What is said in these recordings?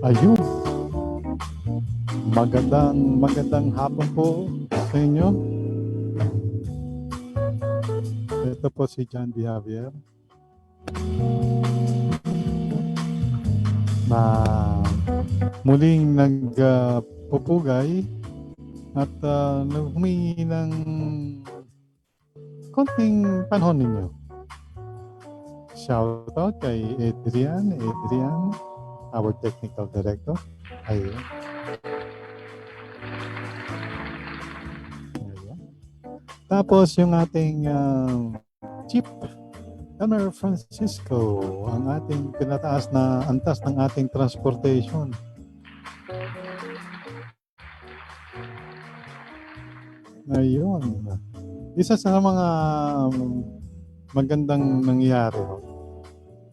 Ayun. Magandang hapon po sa inyo. Ito po si John D. Javier na muling nagpupugay at humingi ng konting panahon ninyo. Shoutout kay Adrian, our technical director. Ayun. Tapos yung ating Chief Gunner Francisco, ang ating pinataas na antas ng ating transportation. Ayun. Isa sa mga magandang nangyari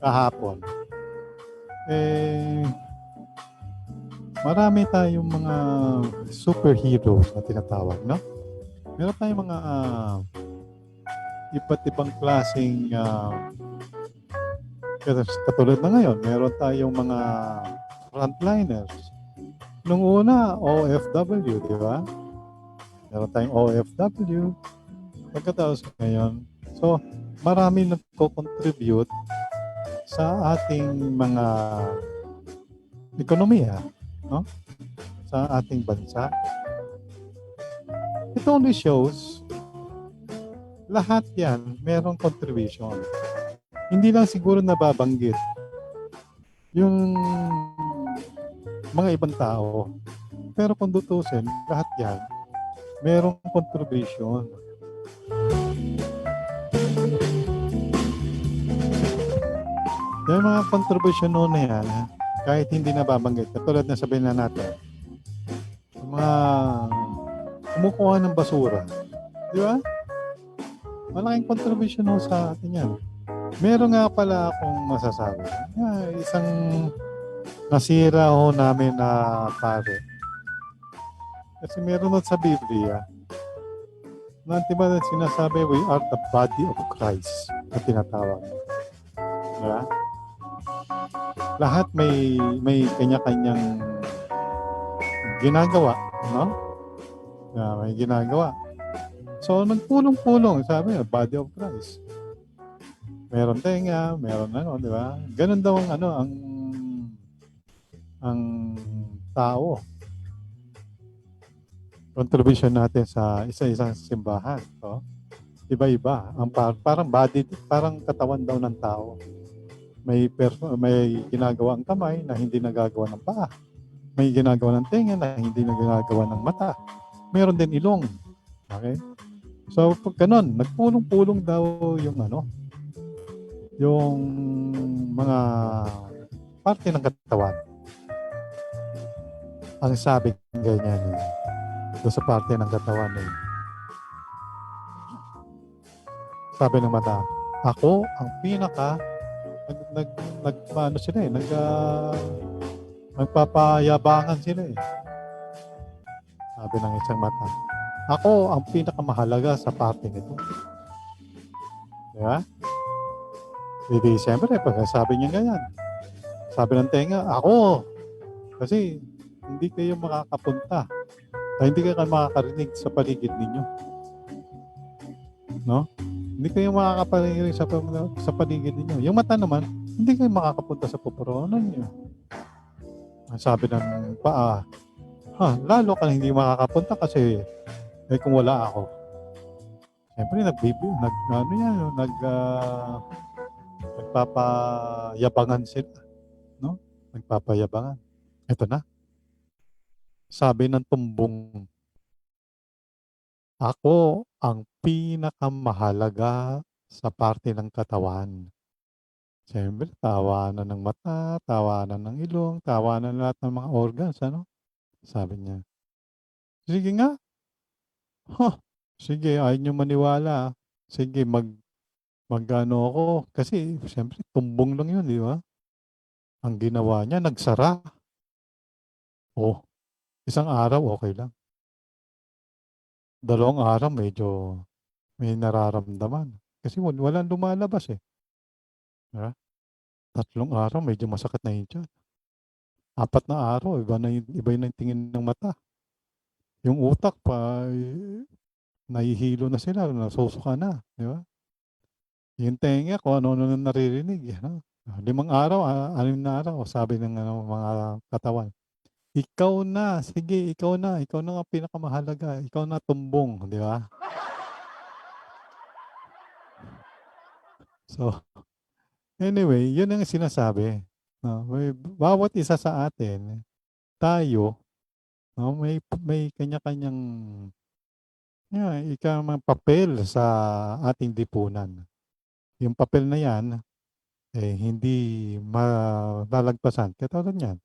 kahapon. Marami tayong mga superheroes na tinatawag, no? Meron tayong mga iba't ibang klaseng katulad na ngayon, meron tayong mga frontliners. Nung una, OFW, di ba? Meron tayong OFW. Pagkatapos ngayon, so marami nagko-contribute sa ating mga ekonomiya, no? Sa ating bansa. It only shows lahat yan merong contribution. Hindi lang siguro nababanggit yung mga ibang tao. Pero kung tutusin, lahat yan merong contribution. Yung mga contribution noon na yan, kahit hindi nababanggit, katulad na sabihin na natin, yung mga kumukuha ng basura. Di ba? Malaking contribution ho sa atin yan. Meron nga pala akong masasabi. Isang nasira ho namin na pare. Kasi meron sa Biblia na diba sinasabi, we are the body of Christ na tinatawag. Diba? Lahat may kanya-kanyang ginagawa, no? May ginagawa. So, nagpulong-pulong, sabi nga, body of Christ. Meron tenga, meron di ba? Ganun daw ang tao. Contribution natin sa isa-isang simbahan. So, iba-iba. Parang body, parang katawan daw ng tao. May ginagawa ang kamay na hindi nagagawa ng paa. May ginagawa ng tenga na hindi nagagawa ng mata. Meron din ilong. Okay? So, pag ganun, nagpulong-pulong daw yung mga parte ng katawan. Ang sabi ganyan doon sa parte ng katawan sabi ng mata, ako ang pinaka nagpapayabangan sila sabi ng isang mata, ako ang pinakamahalaga sa parte nito. Diba? Hindi, siyempre, pag sabi niya ganyan, sabi ng tenga, ako, kasi hindi kayo makakapunta. Hindi kayo makakarinig sa paligid ninyo. No? Hindi kayo makakaparinig sa paligid ninyo. Yung mata naman, hindi kayo makakapunta sa pupuronan niyo. Ang sabi ng paa, lalo ka hindi makakapunta kasi kung wala ako. Siyempre, nagpapayabangan sila. No? Nagpapayabangan. Ito na. Sabi ng tumbong, ako ang pinakamahalaga sa parte ng katawan. Siyempre, tawanan ng mata, tawanan ng ilong, tawanan lahat ng mga organs, Sabi niya. Sige nga. Sige, ayaw niyo maniwala. Sige, mag-ano ako. Kasi, siyempre, tumbong lang yun, di ba? Ang ginawa niya, nagsara. Isang araw, okay lang. 2 araw, medyo may nararamdaman. kasi walang lumalabas, eh, 'di ba? 3 araw medyo masakit na yung tiyan. 4 na araw iba na yung tingin ng mata. Yung utak pa, nahihilo na sila, nasusuka na, 'di ba? Yung tenga kung ano-ano na naririnig, eh, 'no? 5 araw, 6 na araw sabi ng ano, mga katawan. Ikaw na, sige ikaw na ang pinakamahalaga, ikaw na tumbong, 'di ba? So, anyway, yun ang sinasabi, 'no? Bawat isa sa atin, tayo, 'no, may kanya-kanyang ika nga papel sa ating lipunan. Yung papel na 'yan, eh, hindi malalagpasan. Katulad niyan,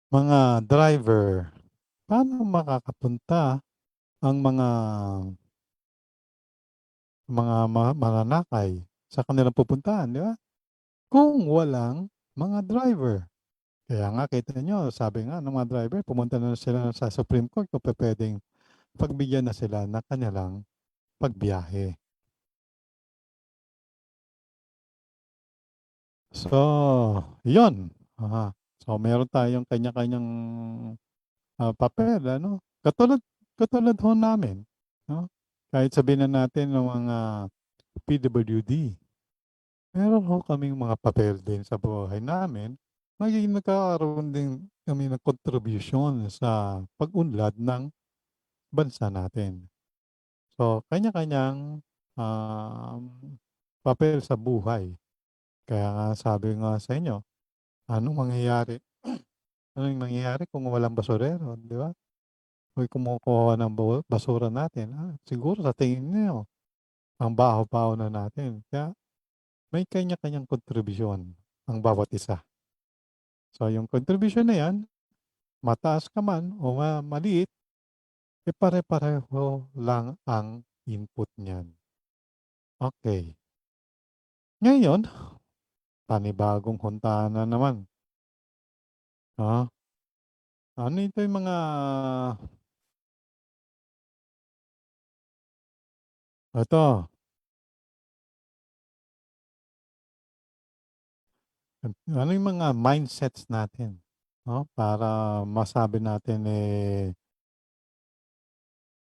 mga driver, paano makakapunta ang mga mananakay sa kanilang pupuntahan, 'di ba? Kung walang mga driver. Kaya nga kita niyo sabi nga ng mga driver pumunta na sila sa Supreme Court kung pupuwedeng pagbigyan na sila ng kanilang pagbiyahe. So, 'yun, So, meron tayong kanya-kanyang, papel ano. Katulad ho namin, 'no, kahit sabihin na natin ng mga PWD, meron ho kaming mga papel din sa buhay namin. Nagkakaroon din kami ng kontribusyon sa pag-unlad ng bansa natin. So, kanya-kanyang, um, papel sa buhay. Kaya nga sabi nga sa inyo, anong mangyayari ano yung mangyayari kung walang basurero, 'di ba? May kumukuha ng basura natin, siguro sa tingin niyo ang baho-baho na natin. Kaya may kanya-kanyang kontribusyon ang bawat isa. So, yung kontribusyon na 'yan, mataas ka man o maliit, eh, pare-pareho lang ang input niyan. Okay. Ngayon, panibagong huntahan na naman, ah. Ano ito yung mga eto, ano yung mga mindsets natin, 'no, para masabi natin, eh,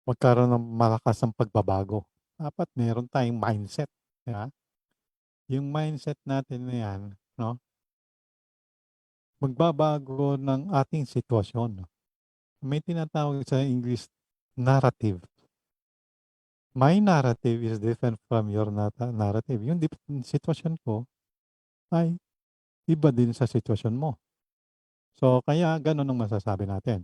magkaroon ng malakas ang pagbabago. Dapat meron tayong mindset, 'di ba? Yung mindset natin na 'yan, 'no, magbabago ng ating sitwasyon. May tinatawag sa English, narrative. My narrative is different from your narrative. Yung sitwasyon ko ay iba din sa sitwasyon mo. So, kaya gano'n ang masasabi natin.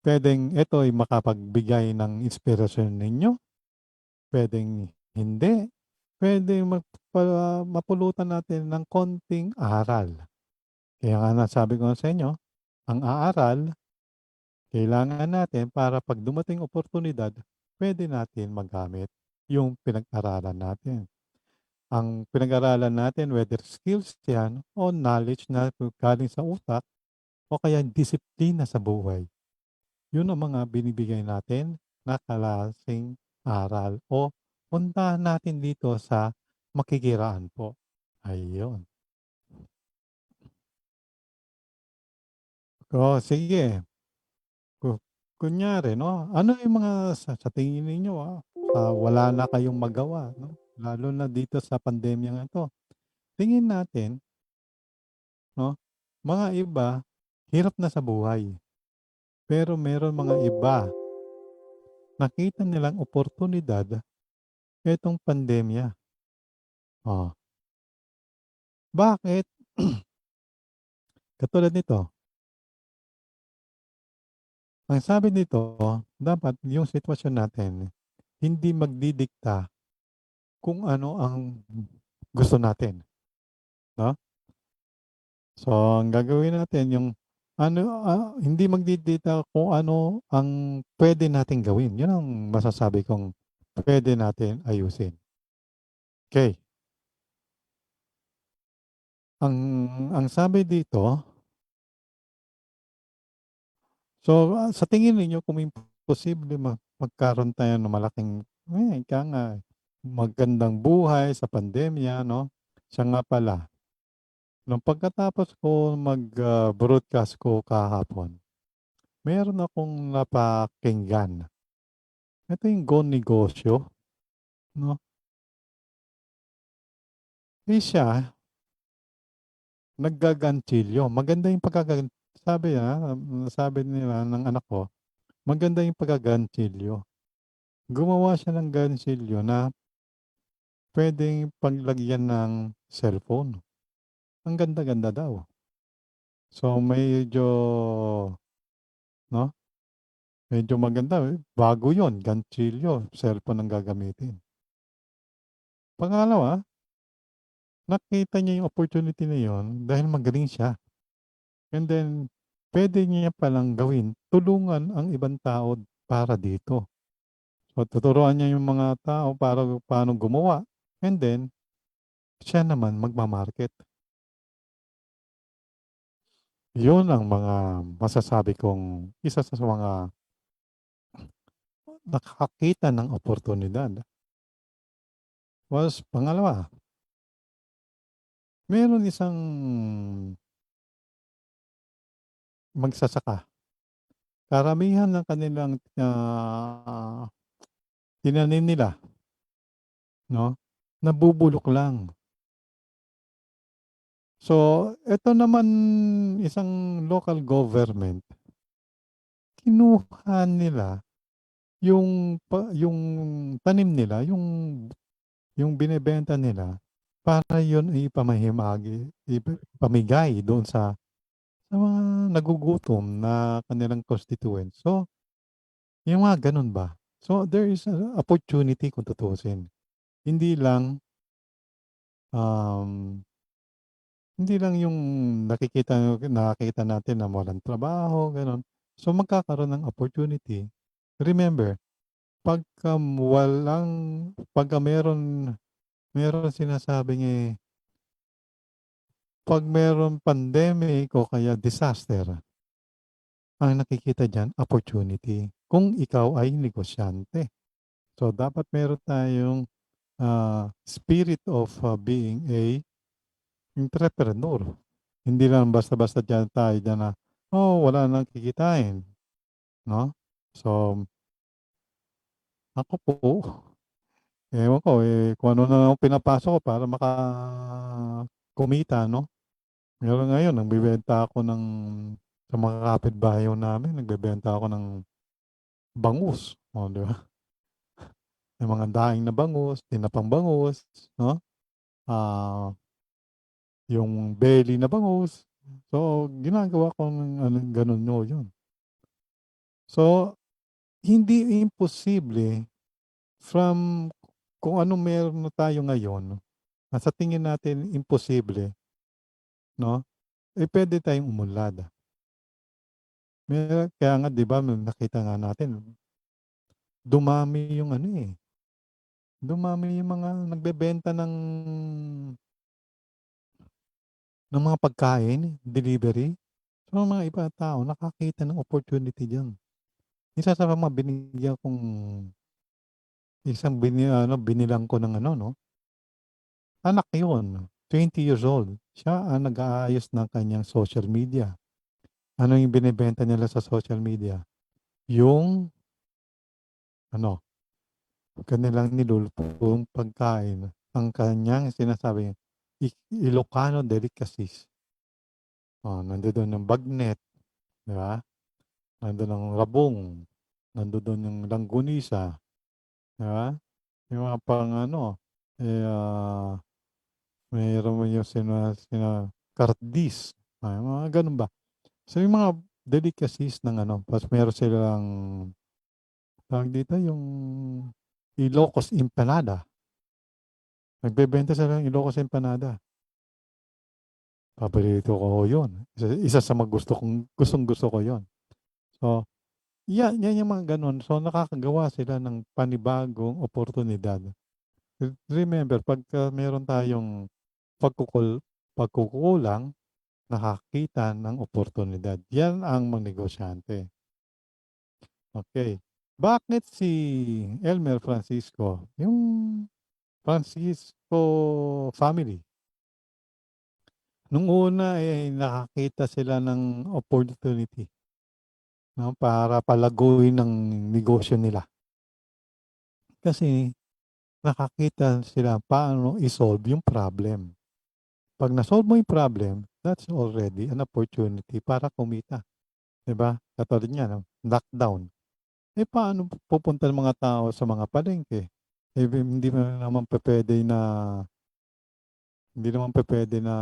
Puwedeng ito ay makapagbigay ng inspirasyon ninyo, puwedeng hindi. Puwedeng mapulutan natin ng konting aral. Kaya nga nasabi ko nga sa inyo, ang aaral kailangan natin para 'pag dumating oportunidad, puwede natin magamit yung pinag-aralan natin. Ang pinag-aralan natin whether skills 'yan o knowledge na galing sa utak o kaya disiplina sa buhay. Yun ang mga binibigay natin na klaseng aral o puntahan natin dito sa makikiraan po. Ayun. O sige, ku kunyari 'no, ano yung mga sa tingin ninyo, wala na kayong magawa 'no, lalo na dito sa pandemyang ito. Tingin natin 'no, mga iba hirap na sa buhay, pero meron mga iba nakita nilang oportunidad itong pandemya. Oh, bakit? Katulad nito, ang sabi nito, dapat yung sitwasyon natin hindi magdidikta kung ano ang gusto natin, 'no? So, ang gagawin natin yung ano, hindi magdidikta kung ano ang pwede nating gawin. 'Yun ang masasabi kong pwede natin ayusin. Okay. Ang sabi dito, so, sa tingin ninyo kung posible magkaroon tayo ng malaking ika nga magandang buhay sa pandemya 'no. Siya nga pala, nung pagkatapos ko broadcast ko kahapon, meron akong napakinggan. Ito yung Go Negosyo 'no, siya naggaganchilyo. Maganda yung sabi nila ng anak ko, maganda yung paggaganchilyo. Gumawa siya ng ganchilyo na puwedeng paglagyan ng cellphone. Ang ganda-ganda daw. So, medyo 'no, medyo maganda, bago 'yun, ganchilyo, cellphone ang gagamitin. Pangalawa, nakita niya yung opportunity na 'yun dahil magaling siya, and then puwede niya palang gawin, tulungan ang ibang tao para dito. So, tuturuan niya yung mga tao para paano gumawa, and then siya naman magma-market. 'Yun ang mga masasabi kong isa sa mga nakakakita ng oportunidad. Was pangalawa, meron isang magsasaka. Karamihan ng kanilang, tinanim nila 'no, nabubulok lang. So, eto naman isang local government, kinuha nila yung tanim nila, yung binebenta nila para yun ay ipamigay doon sa mga nagugutom na kanilang constituents. So, yung mga gano'n ba. So, there is a opportunity kung tutuusin. Hindi lang, um, hindi lang yung nakikita natin na walang trabaho, gano'n. So, magkakaroon ng opportunity. Remember, pagka meron sinasabing, 'pag meron pandemic o kaya disaster, ang nakikita diyan opportunity, kung ikaw ay negosyante. So, dapat meron tayong, spirit of, being a entrepreneur. Hindi lang basta-basta diyan tayo diyan na, "Oh, wala nang kikitain." 'No? So, ako po, ewan ko, kung ano na lang pinapasok ko para kumita 'no? Pero ngayon nagbebenta ako sa mga kapitbahay ho namin, nagbebenta ako ng bangus, oh, 'di ba? Yung mga daing na bangus, tinapang bangus 'no? Ah, yung belly na bangus. So, ginagawa ko ng ano, gano'n ho 'yun. So, hindi imposible from kung anong meron na tayo ngayon, na sa tingin natin imposible 'no, puwede tayong umunlad. Kaya nga 'di ba nakita nga natin, dumami yung ano, dumami yung mga nagbebenta ng mga pagkain, delivery. So, ang mga ibang tao nakakita ng opportunity diyan. Isa sa mga binigyan kong binilang ko ng ano 'no, anak yun, 20 years old. Siya ang nag-aayos ng kanyang social media. Ano yung binebenta nila sa social media? Yung ano, kanilang nilulutong pagkain. Ang kanyang sinasabi, Ilocano delicacies. Oh, nandoon yung bagnet, 'di ba? Nando'n ang rabong, nandoon yung langgunisa, 'di ba? Yung mga pang-ano, mayroon mo yung kardis, yung mga gano'n ba. So, yung mga delicacies ng ano, ta's meron silang tawag dito, yung Ilocos empanada. Nagbebenta sila ng Ilocos empanada. Paborito ko ho yun. Isa sa mga gustong-gusto ko yun. So, yan yung mga gano'n. So, nakakagawa sila ng panibagong oportunidad. Remember, pagka meron tayong pagkukulang, nakakita ng oportunidad. Yan ang mga negosyante. Okay. Bakit si Elmer Francisco, yung Francisco family. Nung una, nakakita sila ng opportunity, 'no, para palaguin ang negosyo nila. Kasi nakakita sila paano i-solve yung problem. 'Pag na-solve mo yung problem, that's already an opportunity para kumita, 'di ba? Katulad niyan, lockdown. Paano pupunta ang mga tao sa mga palengke? Hindi mo naman pupuwede na hindi naman pupuwede na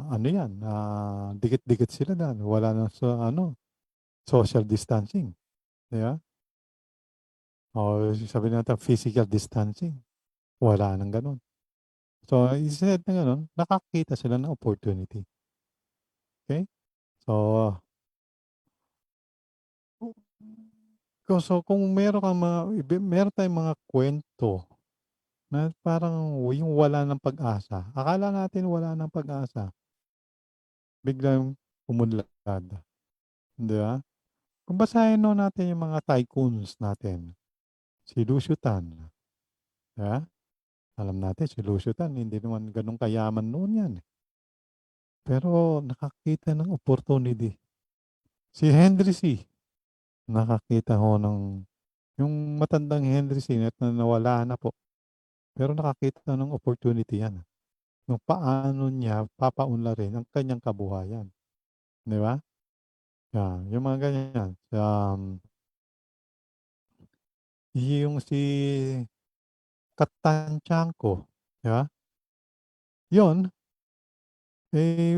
ano 'yan, na dikit-dikit sila diyan. Wala na sa ano, social distancing, 'di ba? O sabihin natin physical distancing, wala ng gano'n. So, instead na gano'n, nakakita sila ng opportunity, okey? So, so kung meron kang mga meron tayong mga kuwento na parang yung wala ng pag-asa, akala natin wala ng pag-asa, biglang umunlad, 'di ba? Kung basahin 'no natin yung mga tycoons natin, si Lucio Tan, 'di ba? Alam natin si Lucio Tan hindi naman gano'n kayaman noon 'yan, eh. Pero nakakita ng opportunity. Si Henry C. nakakita ho ng yung matandang Henry C. na nawala na po, pero nakakita ng opportunity 'yan, kung paano niya papaunlarin ang kanyang kabuhayan, 'di ba? 'Yan, yung mga ganyan. Yung si Katanchanko, 'di ba? 'Yun,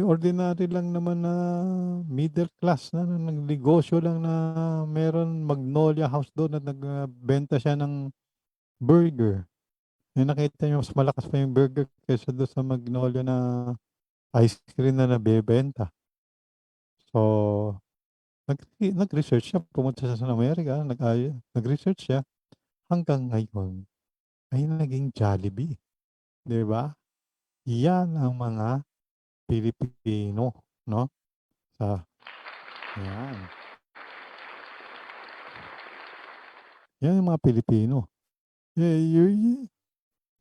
ordinary lang naman na middle class na nagnegosyo lang na meron Magnolia House do'n at nagbenta siya ng burger. Nakita niyo mas malakas pa yung burger kaysa do'n sa Magnolia na ice cream na nabebenta. So, nag-research siya, pumunta siya sa Amerika, nag-research siya, hanggang ngayon ay naging Jollibee, 'di ba? 'Yan ang mga Pilipino, 'no, sa 'yan. 'Yan yung mga Pilipino. Eh,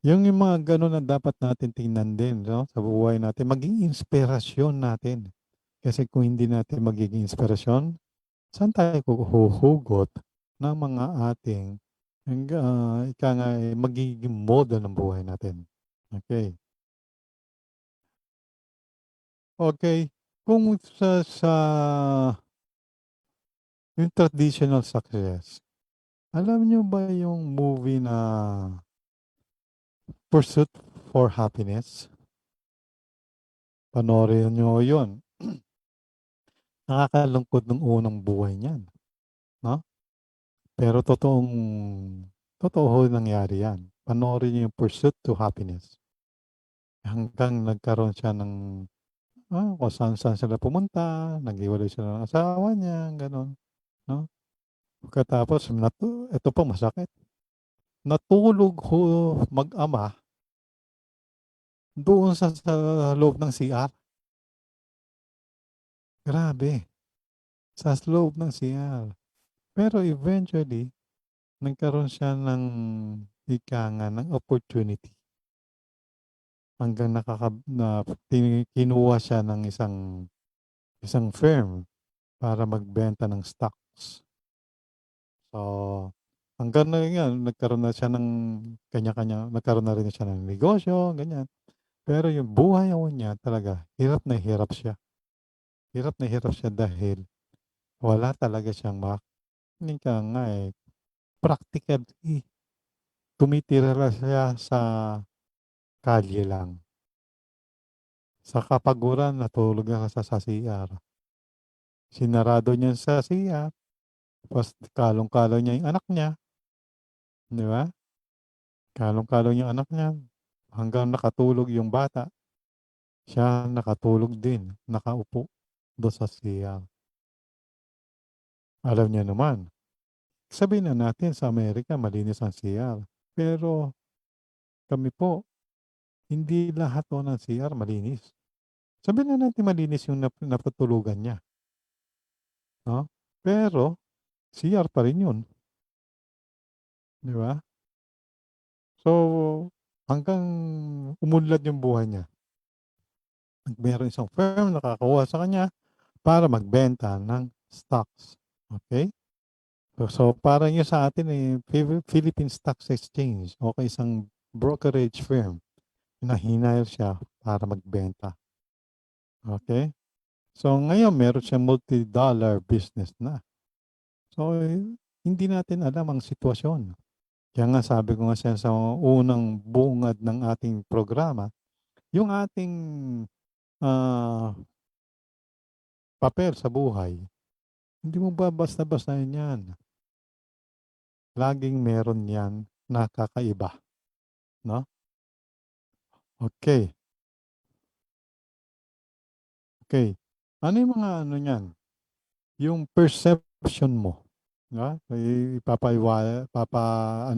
yung mga gano'n ang dapat natin tingnan din, 'no, sa buhay natin, maging inspirasyon natin. Kasi kung hindi natin magiging inspirasyon, saan tayo huhugot ng mga ating ika nga, magiging model ng buhay natin. Okay. Okay. Kung yung traditional success, alam niyo ba yung movie na Pursuit for Happiness? Panoorin niyo yun. Nakakalungkot nung unang buhay niyan, 'no? Pero totoo ho nangyari 'yan. Panoorin niyo yung Pursuit to Happiness. Hanggang nagkaroon siya ng, kung saan-saan sila pumunta, naghiwalay sila ng asawa niya, gano'n, 'no? Pagkatapos ito pa masakit, natulog ho mag-ama doon sa loob ng CR. Grabe, sa loob ng CR. Pero eventually, nagkaroon siya ng ika nga ng opportunity hanggang kinuha siya ng isang firm para magbenta ng stocks. So, hanggang na yan nagkaroon na siya ng kanya-kanya, nagkaroon na rin siya ng negosyo, ganyan. Pero yung buhay ho niya talaga, hirap na hirap siya dahil wala talaga siyang ika nga, practically tumitira lang siya sa kalye lang. Sa kapaguran natulog na sa CR. Sinarado niya sa CR, tapos kalong-kalong niya yung anak niya, 'di ba? Kalong-kalong yung anak niya, hanggang nakatulog yung bata, siya nakatulog din, nakaupo do'n sa CR. Alam niya naman, sabihin na natin sa Amerika malinis ang CR, pero kami po, hindi lahat po ng CR malinis. Sabihin na natin malinis yung natutulugan niya, 'no? Pero CR pa rin 'yun, 'di ba? So, hanggang umunlad yung buhay niya. Meron isang firm nakakuha sa kanya para magbenta ng stocks. Okay? So parang yun sa atin eh, Philippine Stocks Exchange o kaya isang brokerage firm na hinire siya para magbenta. Okay? So ngayon meron siyang multi-dollar business na. So hindi natin alam ang sitwasyon. Kaya nga sabi ko nga sa unang bungad ng ating programa, yung ating ah, papel sa buhay, hindi mo ba basta-bastahin yan. Laging meron yan na kakaiba. No? Okay. Okay. Ano yung mga ano niyan? Yung perception mo. No? Ano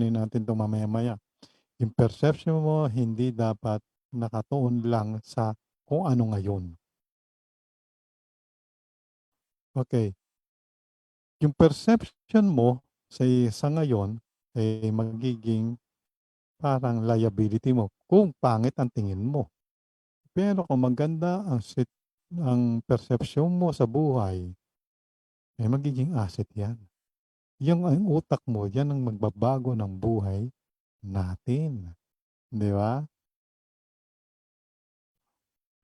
natin itong mamaya-maya. Yung perception mo hindi dapat nakatuon lang sa kung ano ngayon. Okay. Yung perception mo sa ngayon ay magiging parang liability mo kung pangit ang tingin mo. Pero kung maganda ang perception mo sa buhay, ay magiging asset yan. Yung ang utak mo, yan ang magbabago ng buhay natin. Di ba?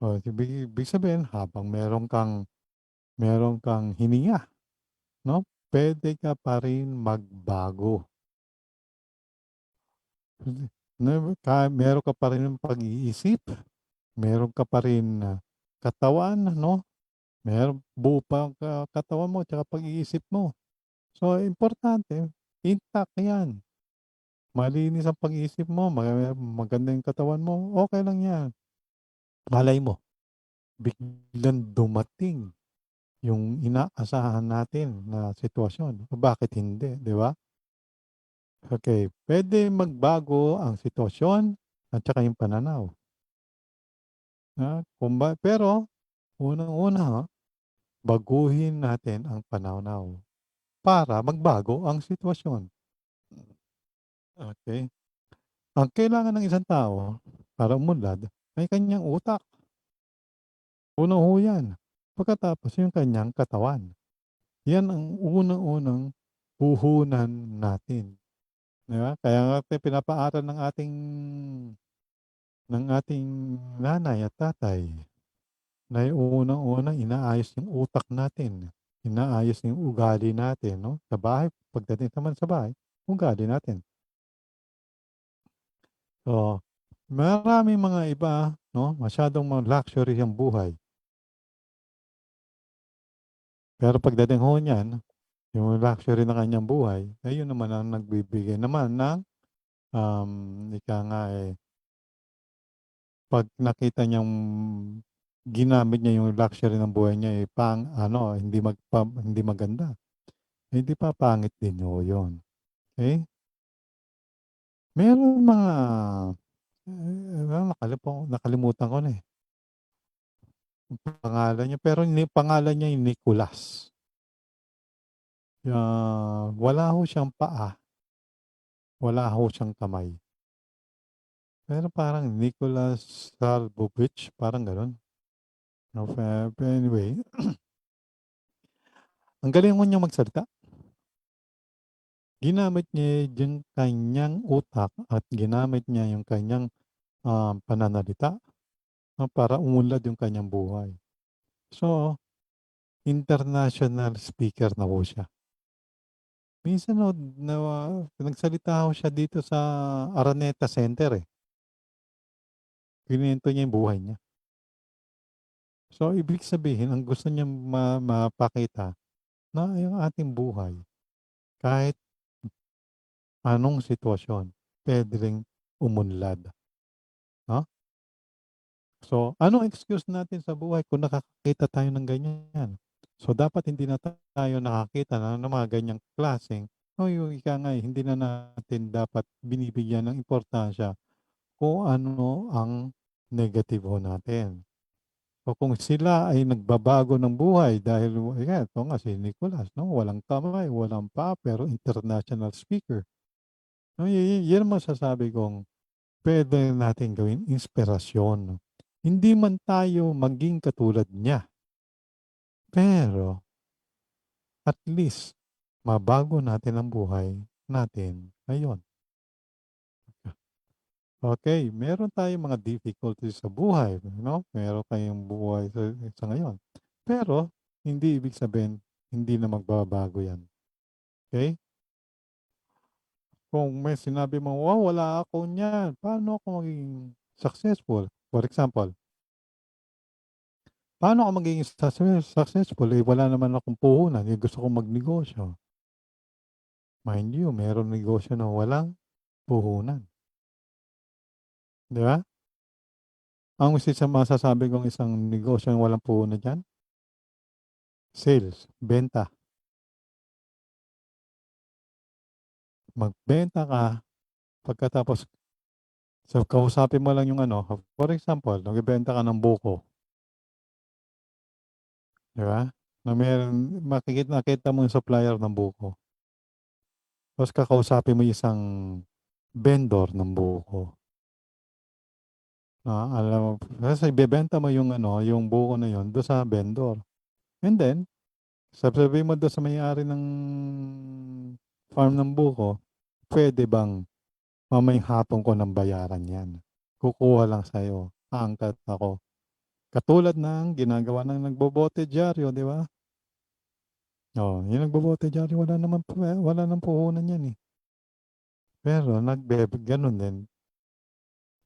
O, ibig sabihin, habang meron kang hininga, no? Pwede ka pa rin magbago. Meron ka pa rin ng pag-iisip, meron ka pa rin katawan, no? Meron buo pa ang katawan mo at pag-iisip mo. So, importante, intact yan. Malinis ang pag-iisip mo, maganda yung katawan mo, okay lang yan. Malay mo, biglang dumating yung inaasahan natin na sitwasyon. Bakit hindi, di ba? Okay, pwede magbago ang sitwasyon at saka yung pananaw. Pero, unang-una, baguhin natin ang pananaw para magbago ang sitwasyon. Okay? Ang kailangan ng isang tao para umunlad ay kanyang utak. Una ho yan. Pagkatapos yung kanyang katawan. Yan ang unang-unang puhunan natin. Di ba? Kaya nga pinapaaral ng ating nanay at tatay na yung unang-unang inaayos yung utak natin. Inaayos yung ugali natin. No? Sa bahay, pagdating naman sa bahay, ugali natin. So, maraming mga iba, no? Masyadong mga luxury ang buhay. Pero pagdating ho niyan, yung luxury na kanyang buhay, ay yun naman ang nagbibigay naman ng, ika nga eh, pag nakita niyang ginamit niya yung luxury ng buhay niya, eh, hindi maganda. Hindi pa pangit din ho yun. Okay? Meron mga, nakalimutan ko na eh. Yung pangalan niya, pero pangalan niya yung Nicolas. Wala ho siyang paa, wala ho siyang kamay. Pero parang Nicholas Salvovich, parang gano'n. No, anyway, ang galing mo niyang magsalita. Ginamit niya yung kanyang utak at ginamit niya yung kanyang pananalita para umunlad yung kanyang buhay. So, international speaker na po siya. Minsan nagsalita ho siya dito sa Araneta Center eh. Kinuwento niya yung buhay niya. So, ibig sabihin, ang gusto niya mapakita na yung ating buhay, kahit anong sitwasyon, pwede ring umunlad. No? So, anong excuse natin sa buhay kung nakakita tayo ng ganyan? So, dapat hindi na tayo nakakita ng mga ganyang klaseng, o yung ika nga, hindi na natin dapat binibigyan ng importansya kung ano ang negatibo natin. O kung sila ay nagbabago ng buhay dahil, ito nga si Nicolas, no? Walang kamay, walang pa, pero international speaker. No, yan ang masasabi kong pwede natin gawin inspirasyon. Hindi man tayo maging katulad niya, pero at least mabago natin ang buhay natin ngayon. Okay, meron tayong mga difficulties sa buhay, no? Meron tayong buhay sa ngayon. Pero hindi ibig sabihin hindi na magbabago 'yan. Okay? Kung may sinabi mo, "Wow, wala ako niyan. Paano ako magiging successful?" For example, paano ako magiging successful, eh, wala naman akong puhunan, eh, gusto kong magnegosyo. Mind you, meron negosyo na walang puhunan, 'di ba? Ang isa sa masasabi kong isang negosyong walang puhunan diyan, sales, benta. Magbenta ka, pagkatapos kausapin mo lang yung ano, for example, nagbebenta ka ng buko, 'di ba? Na meron nakita mo yung supplier ng buko. Tapos kakausapin mo yung isang vendor ng buko. Alam mo, kasi ibebenta mo yung ano, yung buko na yun do'n sa vendor. And then, sasabihin mo do'n sa may-ari ng farm ng buko, "Puwede bang mamayang hapon ko ng bayaran 'yan? Kukuha lang sa'yo, aangkat ako." Katulad ng ginagawa ng nagbobote dyaryo, 'di ba? Oh, yung nagbobote dyaryo wala ng puhunan 'yan, eh. Pero gano'n din,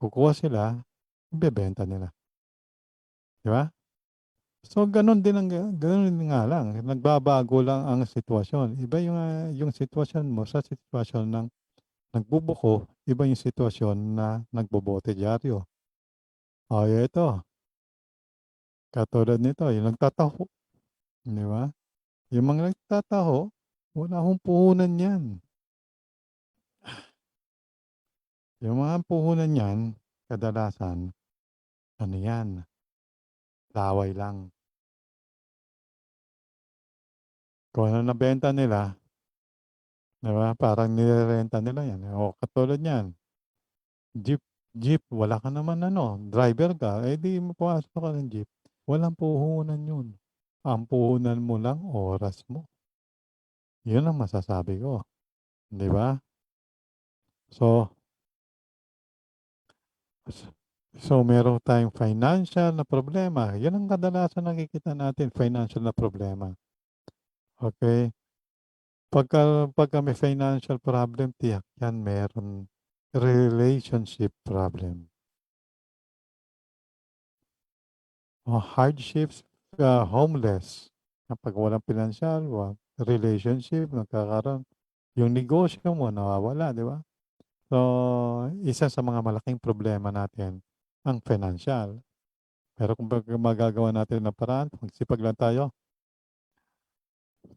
kukuha sila, ibebenta nila, 'di ba? So, gano'n din nga lang, nagbabago lang ang sitwasyon. Iba yung sitwasyon mo sa sitwasyon ng nagbubuko, iba yung sitwasyon na nagbobote dyaryo. Oh, ito, katulad nito, yung nagtataho, 'di ba? Yung mga nagtataho, wala akong puhunan 'yan. Yung mga puhunan niyan, kadalasan, ano 'yan, laway lang. Kung ano nabenta nila, 'di ba, parang nirerenta nila 'yan. O katulad niyan, jeep jeep, wala ka naman ano, driver ka, eh, di papasok ka ng jeep. Walang puhunan 'yun. Ang puhunan mo lang oras mo. 'Yun ang masasabi ko, 'di ba? So so meron tayong financial na problema. 'Yan ang kadalasan nakikita natin, financial na problema, okey? Pagka may financial problem, tiyak 'yan meron relationship problem. O hardships, homeless, kapag walang pinansiyal, relationship nagkakaroon, yung negosyo mo nawawala, 'di ba? So, isa sa mga malaking problema natin ang financial. Pero kung magagawa natin ng paraan, magsipag lang tayo.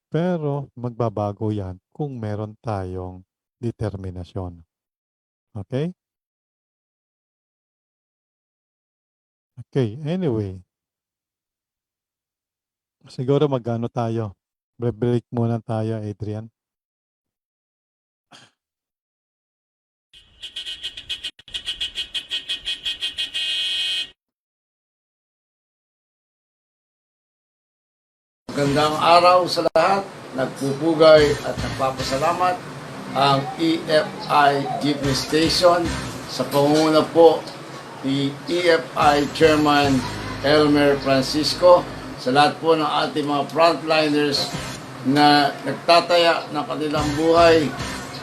Pero magbabago 'yan kung meron tayong determinasyon, okey? Okay, anyway, siguro mag-ano tayo, break muna tayo, Adrian. Magandang araw sa lahat. Nagpupugay at nagpapasalamat ang EFI Jeepney Station sa pangunguna po ni EFI Chairman Elmer Francisco, sa lahat po ng ating mga frontliners na nagtataya ng kanilang buhay,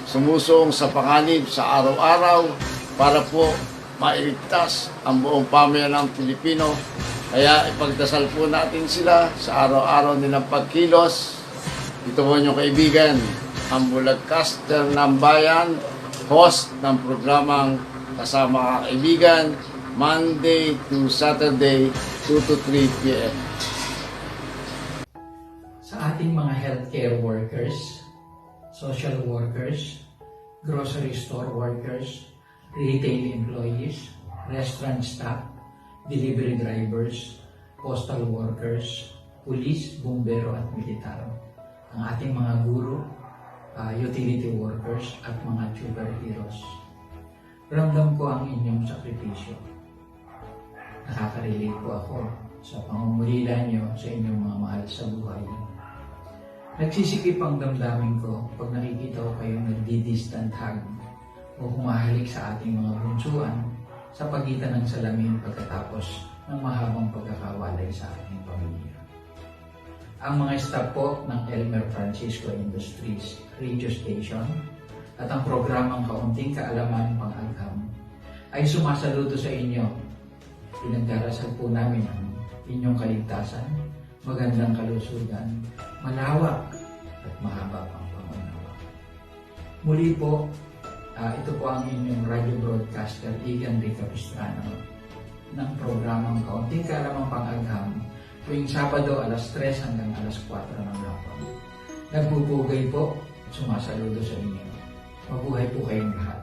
sumusong sa panganib sa araw-araw para po mailigtas ang buong pamilya ng Pilipino. Kaya ipagdasal po natin sila sa araw-araw nilang pagkilos. Ito po inyong kaibigan, ang Bulagcaster ng Bayan, host ng programang Kasama Kaibigan, Monday to Saturday, 2 to 3 p.m. Sa ating mga healthcare workers, social workers, grocery store workers, retail employees, restaurant staff, delivery drivers, postal workers, pulis, bumbero at militar, ang ating mga guro, utility workers at mga super heroes. Ramdam ko ang inyong sakripisyo. Nakaka-relate po ako sa pangungulila niyo sa inyong mga mahal sa buhay. Nagsisikip ang damdamin ko pag nakikita ko kayong nagdi-distant hug o humahalik sa ating mga bunsuan sa pagitan ng salamin pagkatapos ng mahabang pagkakawalay sa ating pamilya. Ang mga staff po ng Elmer Francisco Industries Radio Station at ang programang Kaunting Kaalaman Pang-agham ay sumasaludo sa inyo. Pinagdarasal po namin ang inyong kaligtasan, magandang kalusugan, malawak at mahaba pang pangunawa. Muli po, ito po ang inyong radio broadcaster Igan de Capistrano ng programang Kaunting Kaalaman Pang-agham tuwing Sabado alas 3 hanggang alas 4 ng hapon. Nagpupugay po, sumasaludo sa inyo. Mabuhay po kayong lahat.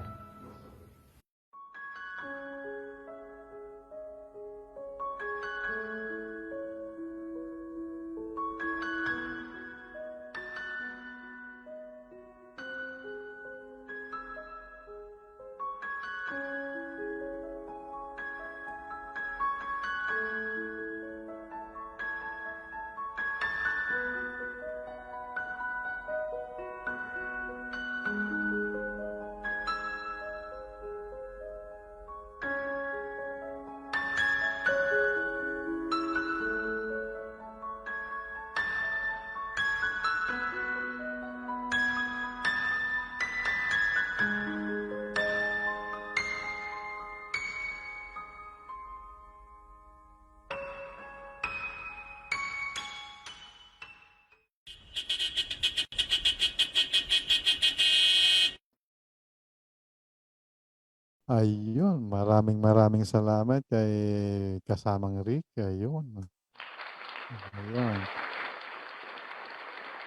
Ayun, maraming salamat kay kasamang Rick. Ayun. Ayan.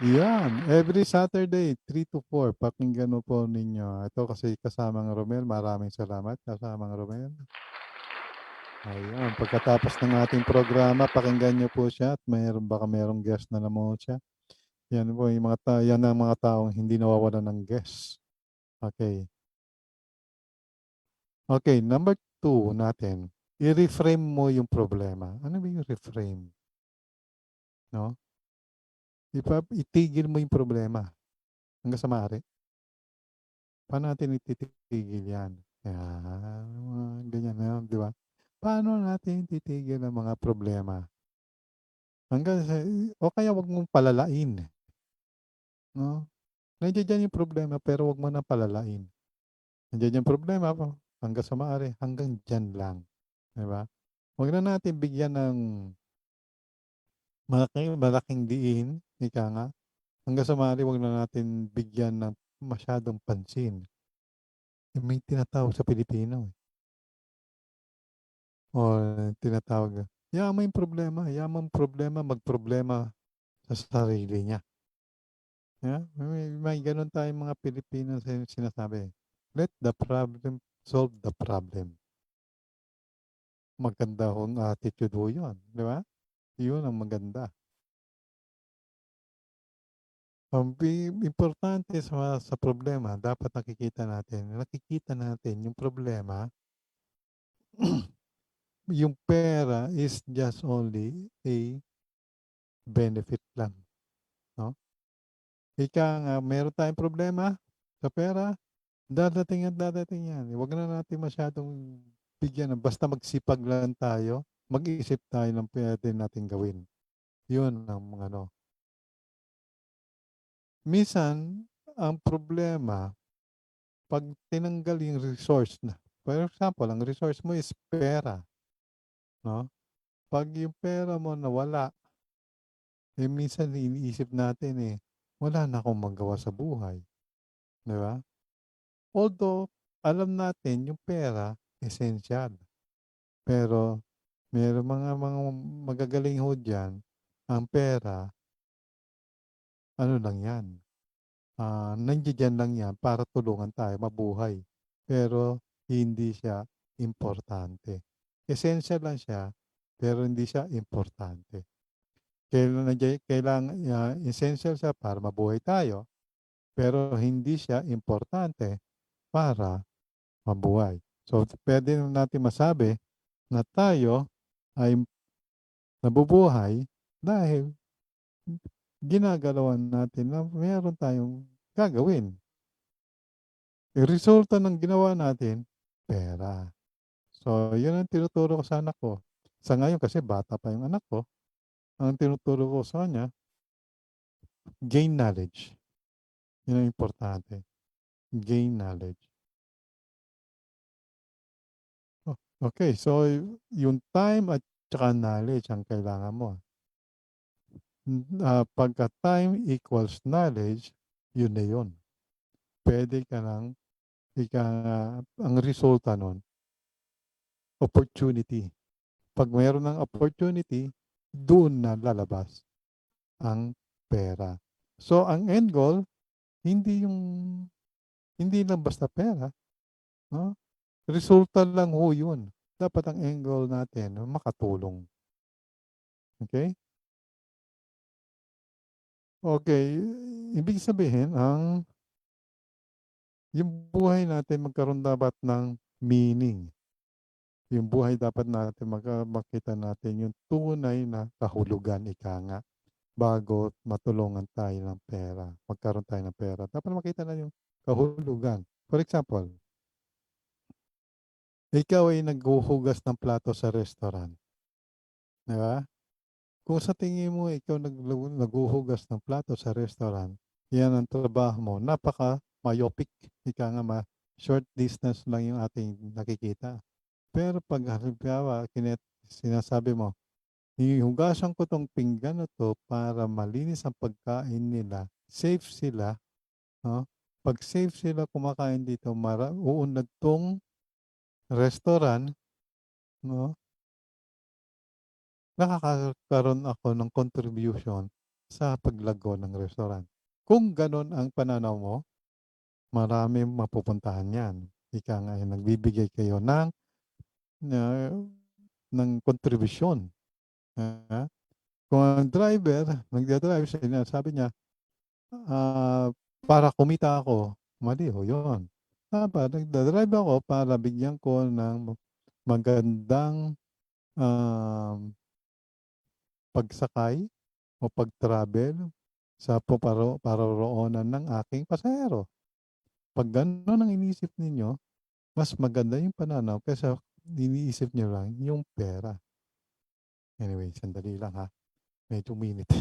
Yan, every Saturday, 3 to 4, pakinggan mo po ninyo. Ito kasi kasamang Romel, maraming salamat kasamang Romel. Ayan, pagkatapos ng ating programa, pakinggan nyo po siya at baka mayroong guest na naman siya. Yan po, yan ang mga taong hindi nawawalan ng guest. Okay. Okay, number 2 natin. I-reframe mo yung problema. Ano ba yung reframe? No? Itigil mo yung problema hanggang sa maaari. Paano natin ititigil yan? Ganyan na, di ba? Paano natin titigil ang mga problema? O kaya wag mong palalain. No? Nandiyan dyan yung problema pero wag mo na palalain. Nandiyan yung problema po. Hanggang sa maaari, hanggang dyan lang. Di ba? Huwag na natin bigyan ng malaking diin, ika nga. Hanggang sa maaari, huwag na natin bigyan ng masyadong pansin. May tinatawag sa Pilipino. O tinatawag, yaman problema, magproblema sa sarili niya. Yeah? May ganun tayong mga Pilipino sinasabi. Let the problem solve the problem. Maganda hong attitude ho yun. Di ba? Yun ang maganda. Ang importante sa problema, dapat nakikita natin yung problema, yung pera is just only a benefit lang. No? Ika nga, meron tayong problema sa pera, dadating yan. Huwag na natin masyadong bigyan. Basta magsipag lang tayo, mag-iisip tayo ng pwede natin gawin. Yun ang Minsan, ang problema, pag tinanggal yung resource na, for example, ang resource mo is pera. No? Pag yung pera mo nawala, minsan iniisip natin wala na akong magawa sa buhay. Di ba? Although, alam natin yung pera, essential. Pero, mayroong mga magagaling ho dyan, ang pera, ano lang yan, nandiyan lang yan para tulungan tayo mabuhay. Pero, hindi siya importante. Essential lang siya, pero hindi siya importante. Kailangan essential siya para mabuhay tayo, pero hindi siya importante para mabuhay. So, pwede natin masabi na tayo ay nabubuhay dahil ginagalawan natin na meron tayong gagawin. Yung resulta ng ginawa natin, pera. So, yun ang tinuturo ko sa anak ko. Sa ngayon, kasi bata pa yung anak ko, ang tinuturo ko sa kanya, gain knowledge. Yun ang importante. Gain knowledge. Oh, okay, so yung time at saka knowledge ang kailangan mo. Pagka time equals knowledge, yun na yun. Pwede ka lang, ang resulta nun, opportunity. Pag mayroon ng opportunity, doon na lalabas ang pera. So, ang end goal, hindi lang basta pera. No? Resulta lang ho yun. Dapat ang end goal natin, makatulong. Okay? Okay. Ibig sabihin, yung buhay natin magkaroon dapat ng meaning. Yung buhay dapat natin, makita natin yung tunay na kahulugan, ika nga, bago matulungan tayo ng pera. Magkaroon tayo ng pera. Dapat makita na yung kahulugan. For example, ikaw ay naghuhugas ng plato sa restaurant. Di ba? Kung sa tingin mo ikaw naghuhugas ng plato sa restaurant, yan ang trabaho mo. Napaka-myopic. Ika nga short distance lang yung ating nakikita. Pero pag halimbawa, sinasabi mo, hihugasan ko tong pinggan na to para malinis ang pagkain nila. Safe sila. No? Pag safe sila kumakain dito, uunlad tong restaurant, no? Nakakaroon ako ng contribution sa paglago ng restaurant. Kung ganon ang pananaw mo, marami mapupuntahan yan. Ika nga, nagbibigay kayo ng kontribusyon. Kung ang driver, nagdadrive siya, sabi niya, para kumita ako, mali ho yun. Nagdadrive ako para bigyan ko ng magandang pagsakay o pag-travel sa paroroonan ng aking pasahero. Pag gano'n ang iniisip ninyo, mas maganda yung pananaw kaysa iniisip nyo lang yung pera. Anyway, sandali lang ha. Medyo minute.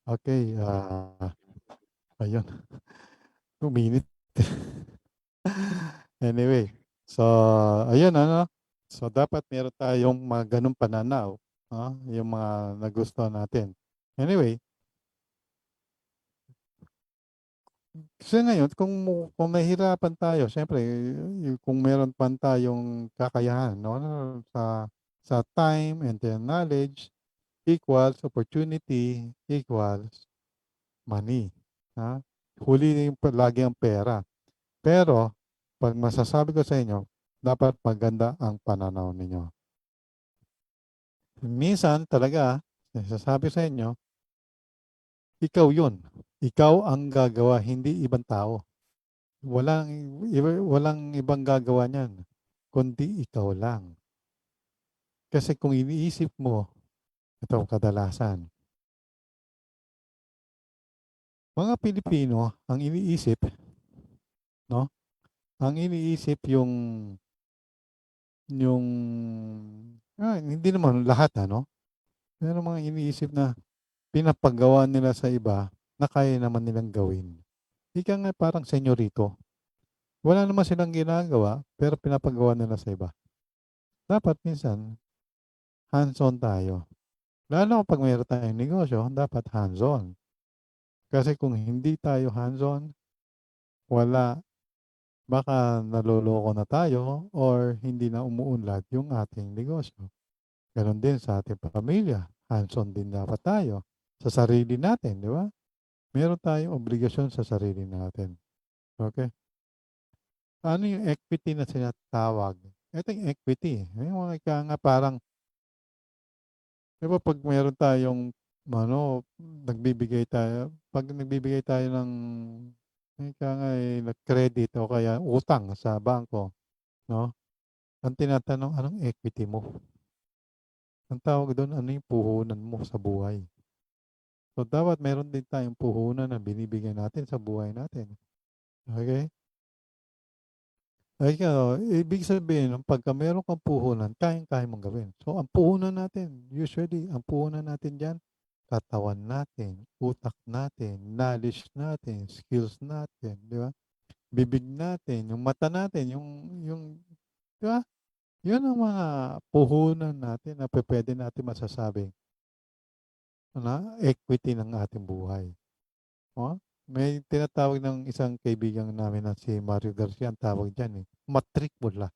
Okay, ayun. 2 minute. Anyway, so ayun ano. So dapat meron tayong mga ganung pananaw, yung mga nagustuhan natin. Anyway, kasi ngayon kung nahihirapan tayo, siyempre kung meron pa tayong kakayahan, no, sa time and then knowledge equals opportunity equals money. Ha? Huli yung lagi ang pera. Pero, pag masasabi ko sa inyo, dapat maganda ang pananaw ninyo. Minsan talaga, nasasabi sa inyo, ikaw yun. Ikaw ang gagawa, hindi ibang tao. Walang ibang gagawa niyan, kundi ikaw lang. Kasi kung iniisip mo, ito kadalasan, mga Pilipino, ang iniisip, no? Ang iniisip hindi naman lahat, ano? Pero mga iniisip na pinapagawa nila sa iba na kaya naman nilang gawin. Ika nga parang senyorito. Wala naman silang ginagawa, pero pinapagawa nila sa iba. Dapat minsan, hands-on tayo. Lalo pag mayroon tayong negosyo, dapat hands-on. Kasi kung hindi tayo hands-on, baka naloloko na tayo or hindi na umuunlad yung ating negosyo. Ganon din sa ating pamilya. Hands-on din dapat tayo sa sarili natin, di ba? meron tayong obligasyon sa sarili natin. Okay? Ano yung equity na sinatawag? Ito yung equity. Yung mga ika nga parang, di ba pag meron tayong, pag nagbibigay tayo ng, ika nga credit o kaya utang sa bangko, no? Ang tinatanong, anong equity mo? Ang tawag doon, ano yung puhunan mo sa buhay? So, dapat meron din tayong puhunan na binibigay natin sa buhay natin. Okay? Ay, ibig sabihin, pagka meron kang puhunan, kayang-kaya mong gawin. So, ang puhunan natin, usually, ang puhunan natin dyan, katawan natin, utak natin, knowledge natin, skills natin, di ba? Bibig natin, yung mata natin, di ba? Yun ang mga puhunan natin na pwede natin masasabing na equity ng ating buhay. Oh, may tinatawag ng isang kaibigan namin na si Mario Garcia, ang tawag dyan matrikula,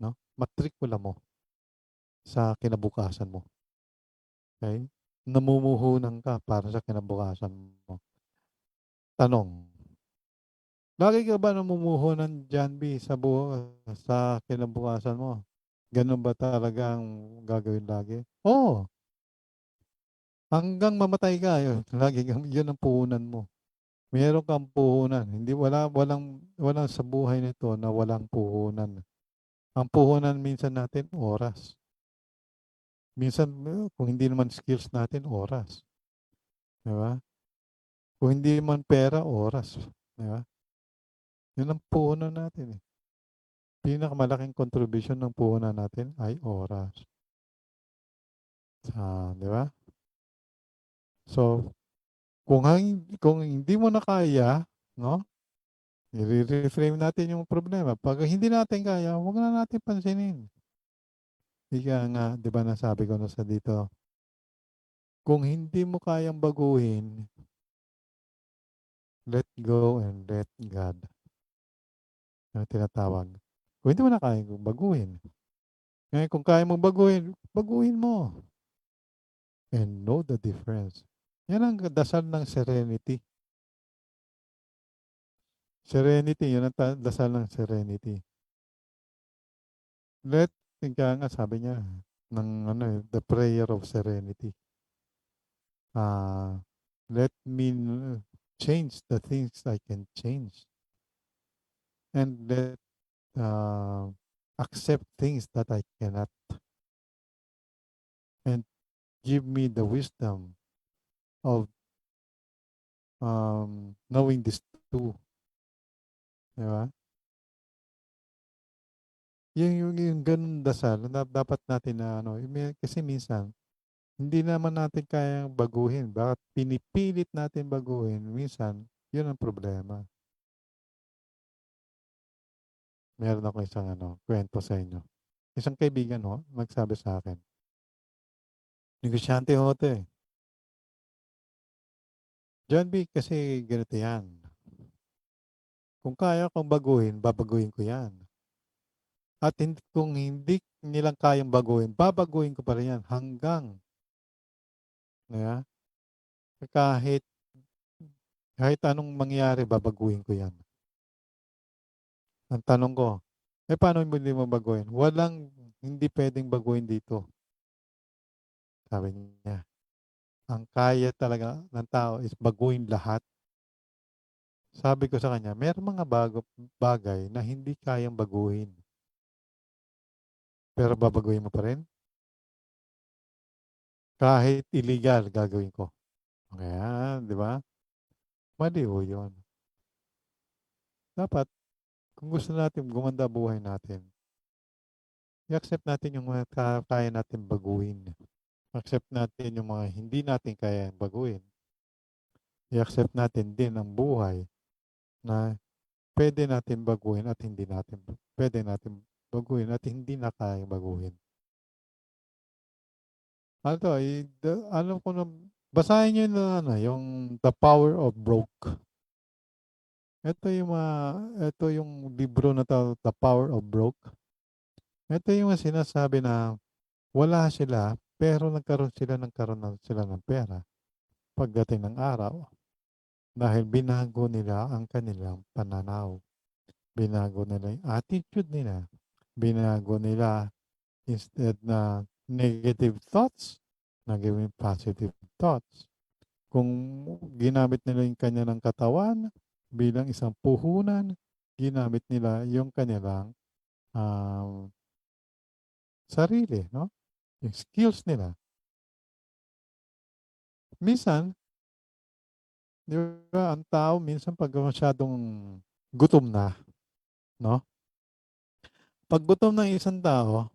no? Matrikula mo sa kinabukasan mo. Okay? Namumuhunan ka para sa kinabukasan mo. Tanong, lagi ka ba namumuhunan dyan, B, sa kinabukasan mo? Ganun ba talaga ang gagawin lagi? Oo. Hanggang mamatay ka, yun ang puhunan mo. Meron kang puhunan. Hindi walang sa buhay nito na walang puhunan. Ang puhunan minsan natin oras. Minsan kung hindi naman skills natin oras, 'di ba? Kung hindi man pera, oras, 'di ba? 'Yun ang puhunan natin eh. Pinakamalaking contribution ng puhunan natin ay oras. 'Di ba? So, kung hindi mo na kaya, no? I-reframe natin yung problema. Pag hindi natin kaya, huwag na natin pansinin. Ika nga, di ba nasabi ko na sa dito, kung hindi mo kayang baguhin, let go and let God. Yung tinatawag. Kung hindi mo na kayang baguhin. Ngayon, kung kaya mong baguhin, baguhin mo. And know the difference. Yan ang dasal ng serenity. Serenity, yun ang dasal ng serenity. Ika nga sabi niya, the prayer of serenity. Uh, let me change the things I can change. And let accept things that I cannot. And give me the wisdom of knowing this too. Di ba? Yung ganun dasal, dapat natin na kasi minsan, hindi naman natin kayang baguhin. Bakit pinipilit natin baguhin? Minsan, yun ang problema. Meron ako isang kwento sa inyo. Isang kaibigan nagsabi sa akin, negosyante ho ito eh. John B, kasi ganito yan. Kung kaya kong baguhin, babaguhin ko yan. At kung hindi nilang kayang baguhin, babaguhin ko pa rin yan hanggang kahit anong mangyari, babaguhin ko yan. Ang tanong ko, paano mo hindi mo baguhin? Walang hindi pwedeng baguhin dito. Sabi niya, ang kaya talaga ng tao is baguhin lahat. Sabi ko sa kanya, mayroong mga bagay na hindi kayang baguhin. Pero babaguhin mo pa rin? Kahit illegal, gagawin ko. Kaya, di ba? Mali ho yun. Dapat, kung gusto natin gumanda buhay natin, i-accept natin yung mga kaya natin baguhin. Accept natin yung mga hindi natin kaya baguhin. I-accept natin din ang buhay na pwede natin baguhin at hindi natin pwede natin baguhin at hindi na kaya baguhin. Alam ko na, basahin nyo yung The Power of Broke. Ito yung libro na The Power of Broke. Ito yung sinasabi na wala sila pero nagkaroon sila ng pera pagdating ng araw. Dahil binago nila ang kanilang pananaw. Binago nila yung attitude nila. Binago nila instead na negative thoughts, naging positive thoughts. Kung ginamit nila yung kanilang katawan bilang isang puhunan, ginamit nila yung kanilang um, sarili, no? Yung skills nila. Minsan, di ba, ang tao minsan pag masyadong gutom na, no? Pag gutom ng isang tao,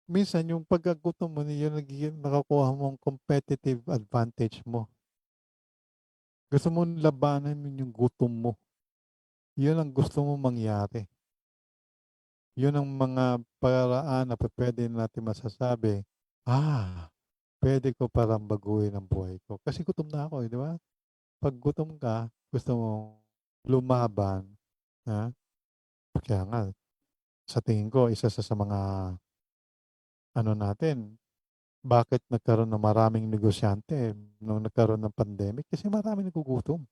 minsan yung pagkagutom mo, yun nagiging nakakuha mong competitive advantage mo. Gusto mo labanan mo yung gutom mo. Yun ang gusto mo mangyari. Yun ang mga paraan na pwede natin masasabi, pwede ko parang baguhin ang buhay ko. Kasi gutom na ako, di ba? Pag gutom ka, gusto mo lumaban. Ha? Kaya nga, sa tingin ko, isa sa mga ano natin, bakit nagkaroon ng maraming negosyante nung nagkaroon ng pandemic? Kasi maraming nagugutom.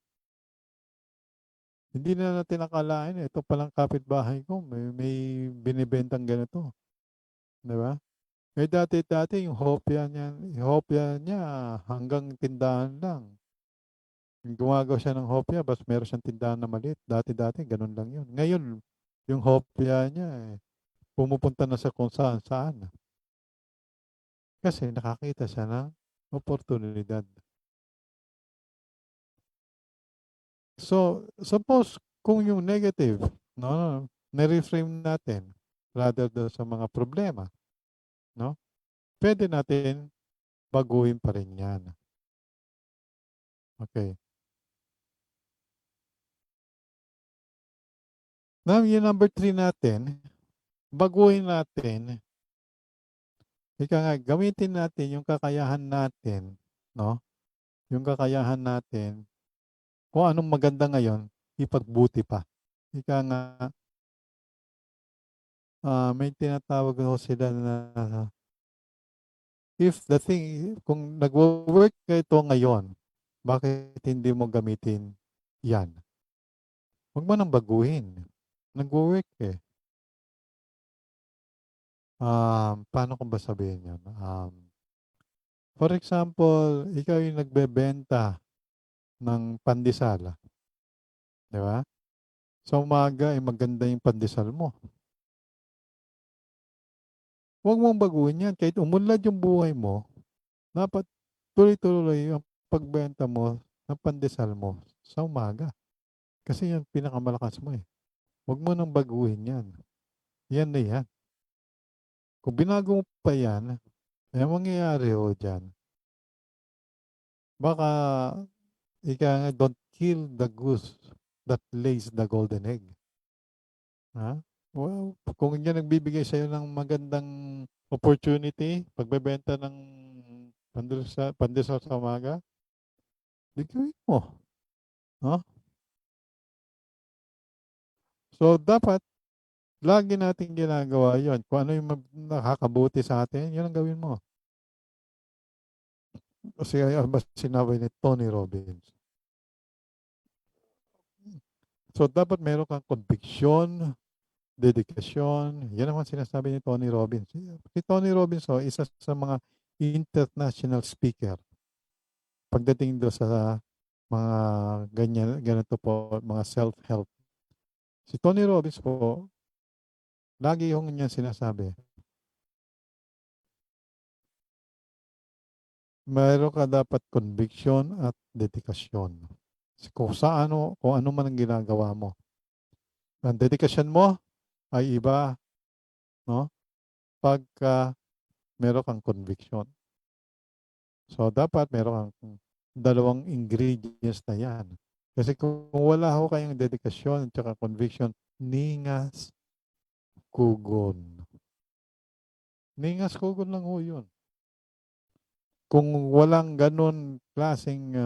Hindi na natin akalain, ito palang kapitbahay ko, may binibentang ganito. Di ba? Dati yung hopya niya hanggang tindahan lang. Gumagawa siya ng hopya, basta meron siyang tindahan na maliit. Dati, ganun lang yun. Ngayon, yung hopya niya, pumupunta na sa kung saan saan. Kasi nakakita siya ng oportunidad. So, suppose kung yung negative, no, na-reframe natin rather than sa mga problema, no? Pwede natin baguhin pa rin yan. Okay. Now, yung number 3 natin, baguhin natin, gamitin natin yung kakayahan natin, no? Yung kakayahan natin, kung anong maganda ngayon, ipagbuti pa. Ika nga, may tinatawag ko sila na if the thing, kung nag-work ka ito ngayon, bakit hindi mo gamitin yan? Huwag mo nang baguhin. Nag-work eh. Paano ko ba sabihin yan? For example, ikaw yung nagbebenta ng pandesal. Di ba? Sa umaga, maganda yung pandesal mo. Huwag mong baguhin yan. Kahit umunlad yung buhay mo, dapat tuloy-tuloy yung pagbenta mo ng pandesal mo sa umaga. Kasi yan pinakamalakas mo eh. Huwag mo nang baguhin yan. Yan na yan. Kung binago mo pa yan, mangyayari ho dyan. Baka, don't kill the goose that lays the golden egg. Ha? Well, kung yan nagbibigay sa'yo ng magandang opportunity, pagbebenta ng pandesal sa umaga, di gawin mo. No? So, dapat, lagi natin ginagawa yon. Kung ano yung nakakabuti sa atin, yun ang gawin mo. Kasi ba sinabi ni Tony Robbins. So, dapat meron kang conviction, dedikasyon. Yan naman sinasabi ni Tony Robbins. Si Tony Robbins, isa sa mga international speaker. Pagdating do sa mga ganito po, mga self-help. Si Tony Robbins po, lagi yung niya sinasabi, mayroon ka dapat conviction at dedikasyon. Kung ano man ang ginagawa mo. Ang dedikasyon mo ay iba, no? Pagka meron kang conviction. So, dapat meron kang dalawang ingredients na yan. Kasi kung wala ho kayong dedikasyon at saka conviction, ningas, kugon. Ningas, kugon lang ho yun. Kung walang ganun klaseng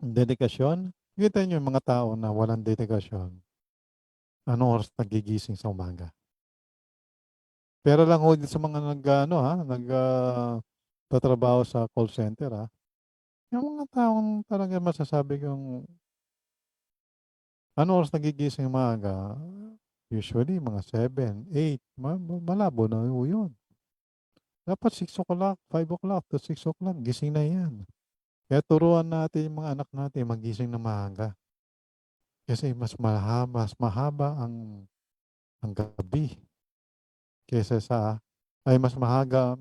dedikasyon, kita nyo yung mga tao na walang dedikasyon, anong oras nagigising sa umaga? Pero lang ho sa mga patrabaho sa call center, yung mga taong talagang masasabi kong ano oras nagigising maaga, usually mga 7, 8, malabo na ho yun. Dapat 6 o'clock, 5 o'clock to 6 o'clock, gising na yan. Kaya turuan natin yung mga anak natin magising na maaga. Kasi mas mahaba ang gabi kaysa sa, ay mas maaga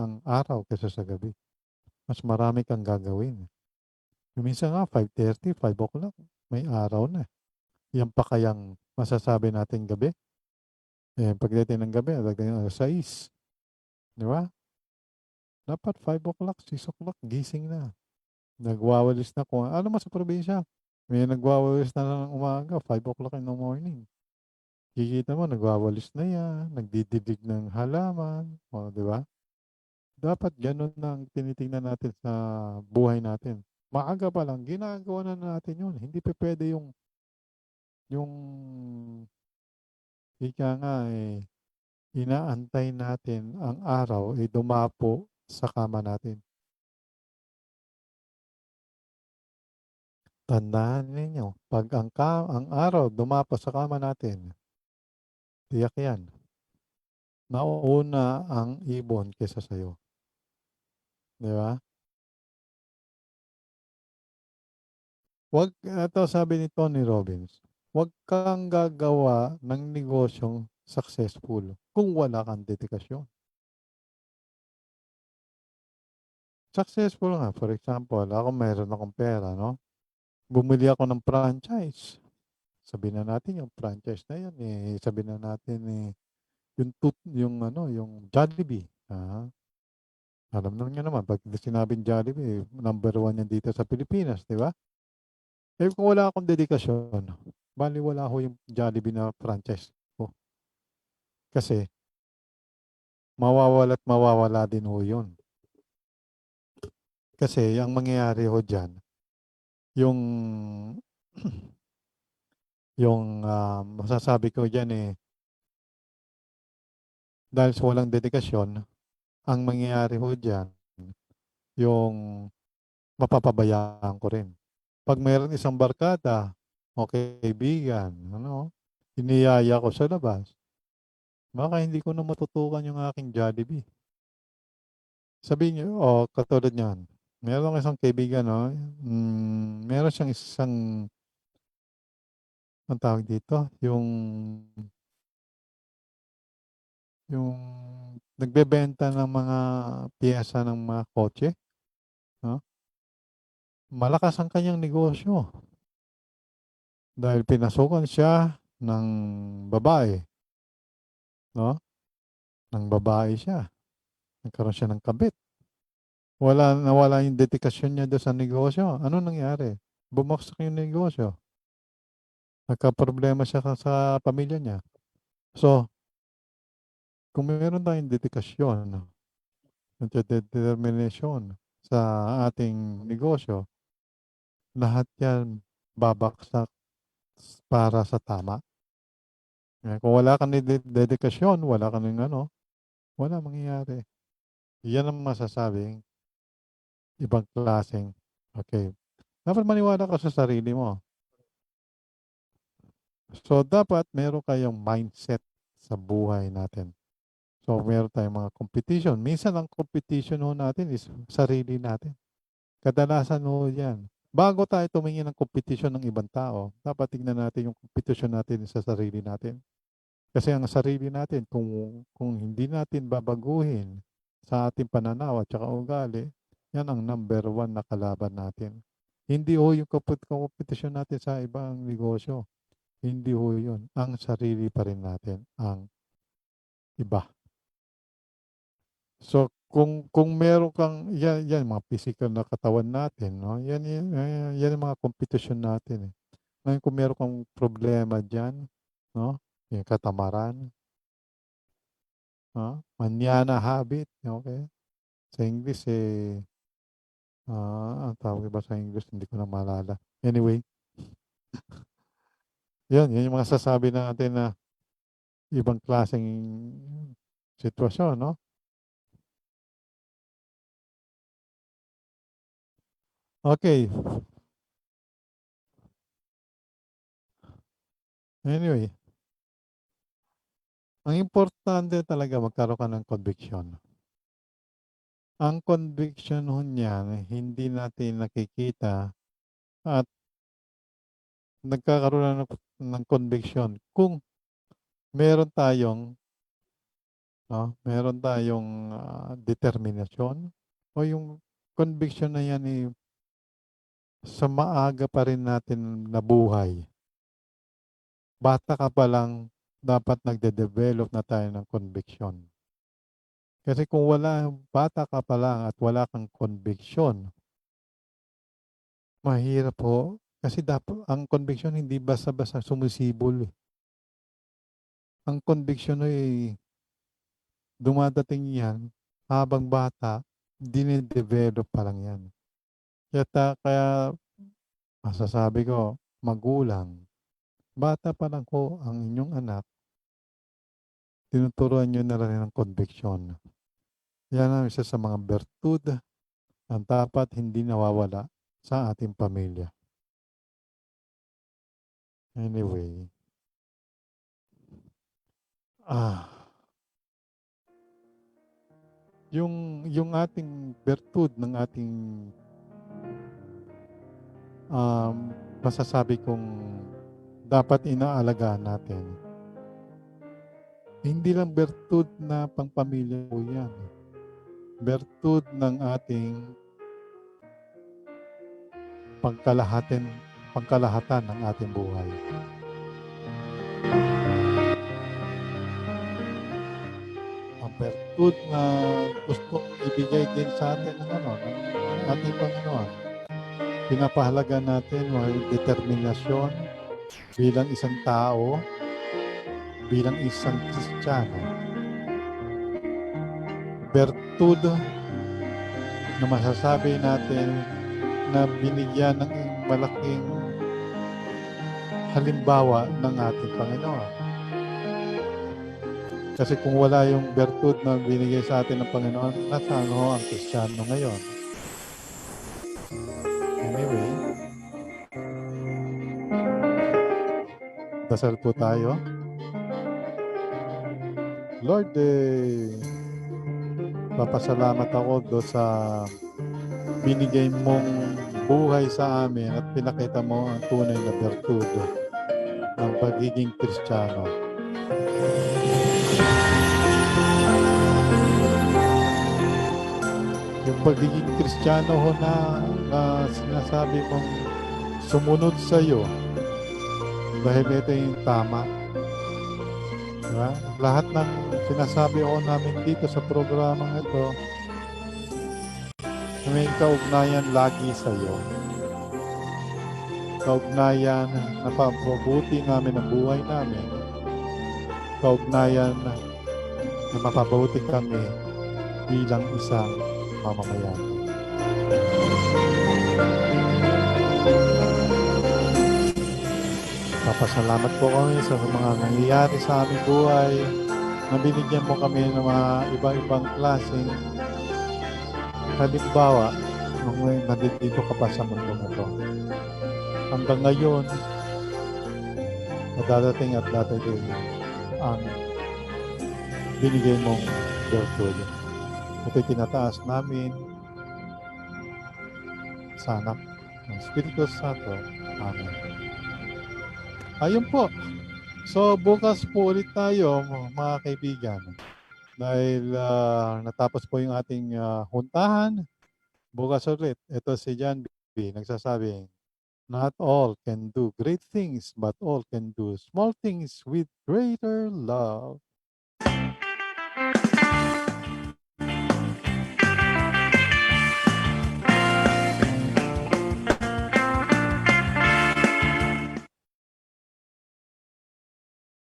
ang araw kaysa sa gabi. Mas marami kang gagawin. Minsan nga 5:30, 5 o'clock, may araw na. Yan pa kayang masasabi natin gabi? Pagdating ng gabi, pagdating ng 6, di ba? Dapat 5 o'clock, 6 o'clock, gising na. Nagwawalis na kung ano man sa probinsya. May nagwawalis na ng umaga, 5 o'clock in the morning. Kikita mo, nagwawalis na yan, nagdididig ng halaman, o, di ba? Dapat ganun na ang tinitingnan natin sa buhay natin. Maaga pa lang, ginagawa na natin yun. Hindi pa pwede yung ika nga inaantay natin ang araw dumapo sa kama natin. Tandaan ninyo, pag ang araw dumapo sa kama natin, tiyak yan, nauna ang ibon kaysa sa'yo. Di ba? Ito sabi ni Tony Robbins, huwag kang gagawa ng negosyong successful kung wala kang dedikasyon. Successful nga, for example, ako mayroon akong pera, no? Bumili ako ng franchise. Sabihin na natin yung franchise na yun, sabihin na natin yung Jollibee. Alam naman nyo naman, pag sinabing Jollibee, number 1 yan dito sa Pilipinas, di ba? Kung wala akong dedikasyon, bali wala ho yung Jollibee na franchise ko. Kasi, mawawala din ho yun. Kasi, ang mangyayari ho dyan, yung masasabi ko dyan dahil sa walang dedikasyon, ang mangyayari ho dyan, yung mapapabayaan ko rin. Pag mayroon isang barkada o kaibigan, iniyaya ko sa labas, baka hindi ko na matutukan yung aking Jollibee. Sabihin niyo, katulad niyan, meron isang kaibigan, meron siyang ang tawag dito, yung nagbebenta ng mga piyesa ng mga kotse, no? Malakas ang kanyang negosyo dahil pinasukan siya ng babae, no? Ng babae siya. Nagkaroon siya ng kabit. Nawala yung dedikasyon niya doon sa negosyo. Ano nangyari? Bumagsak yung negosyo. Nagka-problema siya sa pamilya niya. So, kung meron tayong dedikasyon at determination sa ating negosyo, lahat yan babaksak para sa tama. Kung wala kang dedikasyon, wala kang wala mangyayari. Yan ang masasabing ibang klaseng, okay. Dapat maniwala ka sa sarili mo. So, dapat meron kayong mindset sa buhay natin. So, meron tayong mga competition. Minsan, ang competition natin is sarili natin. Kadalasan yan. Bago tayo tumingin ng competition ng ibang tao, dapat tignan natin yung competition natin sa sarili natin. Kasi ang sarili natin, kung hindi natin babaguhin sa ating pananaw at saka ugali, yan ang number 1 na kalaban natin. Hindi yung competition natin sa ibang negosyo. Hindi yun. Ang sarili pa rin natin ang iba. So, kung meron kang, yan mga physical na katawan natin, no? Yan yung mga competition natin. Ngayon, kung meron kang problema dyan, no? Yung katamaran, manana habit, okay? Sa English, ang tawag ba sa English, hindi ko na maalala. Anyway, yan yung mga sasabi natin na ibang klaseng sitwasyon, no? Okay. Anyway, ang importante talaga magkaroon ka ng conviction. Ang conviction ho niyan, hindi natin nakikita at nagkakaroon na ng conviction kung meron tayong, meron tayong determinasyon o yung conviction na yan sa maaga pa rin natin nabuhay. Bata ka pa lang, dapat nagde-develop na tayo ng conviction. Kasi kung bata ka pa lang at wala kang conviction, mahirap po. Kasi dapat, ang conviction hindi basta-basta sumisibol. Ang conviction ay dumadating yan habang bata, dinidevelop pa lang yan. Kaya masasabi ko, magulang, bata pa lang ko ang inyong anak, tinuturuan nyo na rin ng conviction. Yan ang isa sa mga bertud ang dapat hindi nawawala sa ating pamilya. Anyway, yung ating bertud ng ating masasabi kong dapat inaalagaan natin. Hindi lang bertud na pangpamilya po yan. Bertud ng ating pangkalahatan ng ating buhay. Ang bertud na gusto ibigay din sa atin ng ating Panginoon. Pinapahalaga natin ang determinasyon bilang isang tao, bilang isang Kristiyano. Bertud na masasabi natin na binigyan ng malaking halimbawa ng ating Panginoon. Kasi kung wala yung bertud na binigay sa atin ng Panginoon, nasaan ho ang Kristiyano ngayon? Anyway, dasal po tayo. Lord, papasalamat ako do sa binigay mong buhay sa amin at pinakita mo ang tunay na bertud ng pagiging Kristiyano. Yung pagiging Kristiyano ho na sinasabi mong sumunod sa iyo dahil ito yung tama. Diba? Lahat ng sinasabi ko namin dito sa programang ito may kaugnayan lagi sa iyo. Kaugnayan na papabuti namin ang buhay namin. Kaugnayan na mapabuti kami bilang isang mamamayan. Papasalamat po kami sa mga nangyayari sa aming buhay na binigyan mo kami ng mga iba-ibang klaseng halimbawa nung nandito ka pa sa mundo na ito. Hanggang ngayon, dadating at dadating ang binigay mong bertud. Ito'y tinataas namin sa anak ng Espiritu Santo. Amen. Ayun po. So, bukas po ulit tayo, mga kaibigan. Dahil natapos po yung ating huntahan, bukas ulit. Ito si John B. nagsasabing, not all can do great things, but all can do small things with greater love.